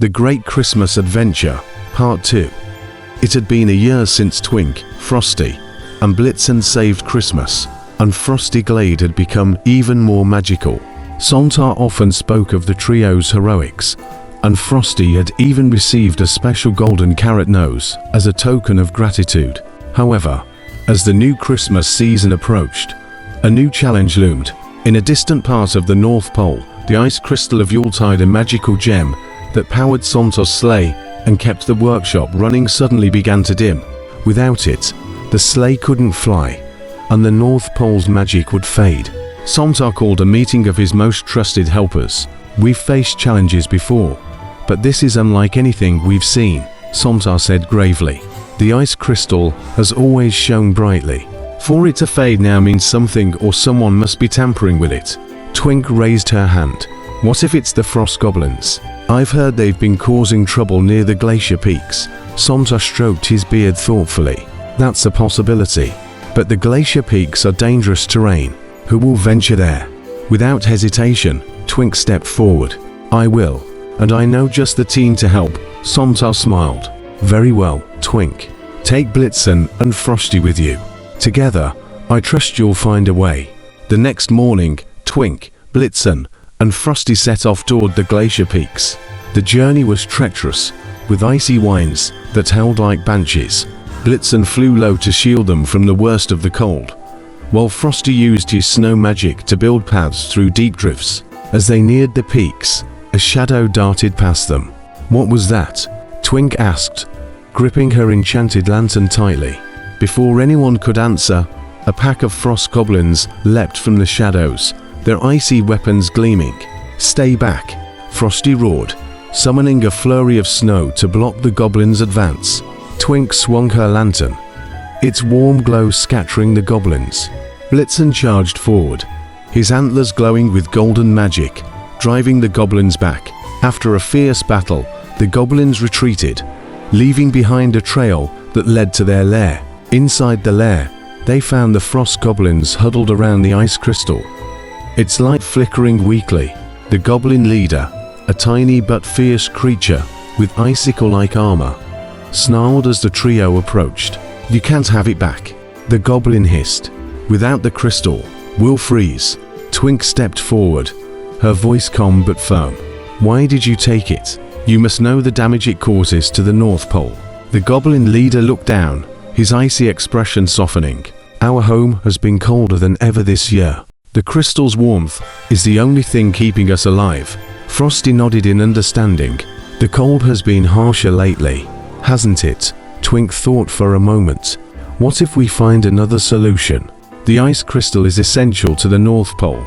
The Great Christmas Adventure, Part 2. It had been a year since Twink, Frosty, and Blitzen saved Christmas, and Frosty Glade had become even more magical. Santa often spoke of the trio's heroics, and Frosty had even received a special golden carrot nose as a token of gratitude. However, as the new Christmas season approached, a new challenge loomed. In a distant part of the North Pole, the ice crystal of Yuletide, a magical gem that powered Santa's sleigh and kept the workshop running, suddenly began to dim. Without it, the sleigh couldn't fly, and the North Pole's magic would fade. Santa called a meeting of his most trusted helpers. "We've faced challenges before, but this is unlike anything we've seen," Santa said gravely. "The ice crystal has always shone brightly. For it to fade now means something or someone must be tampering with it." Twink raised her hand. "What if it's the frost goblins? I've heard they've been causing trouble near the glacier peaks." Santa stroked his beard thoughtfully. "That's a possibility. But the glacier peaks are dangerous terrain. Who will venture there?" Without hesitation, Twink stepped forward. "I will, and I know just the team to help." Santa smiled. "Very well, Twink. Take Blitzen and Frosty with you. Together, I trust you'll find a way." The next morning, Twink, Blitzen, and Frosty set off toward the glacier peaks. The journey was treacherous, with icy winds that howled like banshees. Blitzen flew low to shield them from the worst of the cold, while Frosty used his snow magic to build paths through deep drifts. As they neared the peaks, a shadow darted past them. "What was that?" Twink asked, gripping her enchanted lantern tightly. Before anyone could answer, a pack of frost goblins leapt from the shadows, their icy weapons gleaming. "Stay back!" Frosty roared, summoning a flurry of snow to block the goblins' advance. Twink swung her lantern, its warm glow scattering the goblins. Blitzen charged forward, his antlers glowing with golden magic, driving the goblins back. After a fierce battle, the goblins retreated, leaving behind a trail that led to their lair. Inside the lair, they found the frost goblins huddled around the ice crystal, its light flickering weakly. The goblin leader, a tiny but fierce creature with icicle-like armor, snarled as the trio approached. "You can't have it back," the goblin hissed. "Without the crystal, we'll freeze." Twink stepped forward, her voice calm but firm. "Why did you take it? You must know the damage it causes to the North Pole." The goblin leader looked down, his icy expression softening. "Our home has been colder than ever this year. The crystal's warmth is the only thing keeping us alive." Frosty nodded in understanding. "The cold has been harsher lately, hasn't it?" Twink thought for a moment. "What if we find another solution? The ice crystal is essential to the North Pole,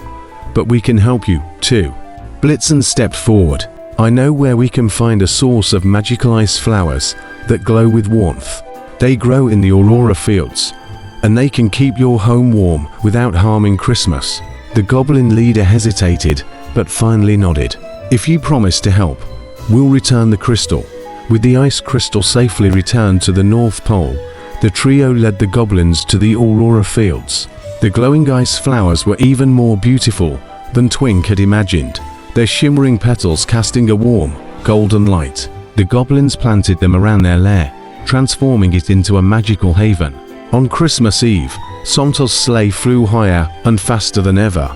but we can help you, too." Blitzen stepped forward. "I know where we can find a source of magical ice flowers that glow with warmth. They grow in the Aurora fields, and they can keep your home warm without harming Christmas." The goblin leader hesitated, but finally nodded. "If you promise to help, we'll return the crystal." With the ice crystal safely returned to the North Pole, the trio led the goblins to the Aurora fields. The glowing ice flowers were even more beautiful than Twink had imagined, their shimmering petals casting a warm, golden light. The goblins planted them around their lair, transforming it into a magical haven. On Christmas Eve, Santa's sleigh flew higher and faster than ever,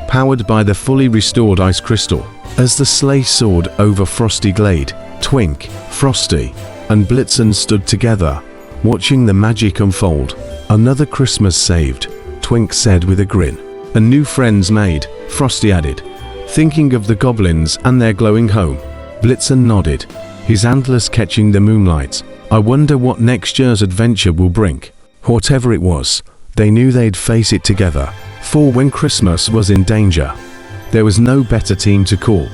powered by the fully restored ice crystal. As the sleigh soared over Frosty Glade, Twink, Frosty, and Blitzen stood together, watching the magic unfold. "Another Christmas saved," Twink said with a grin. "And new friends made," Frosty added, thinking of the goblins and their glowing home. Blitzen nodded, his antlers catching the moonlight. "I wonder what next year's adventure will bring." Whatever it was, they knew they'd face it together, for when Christmas was in danger, there was no better team to call.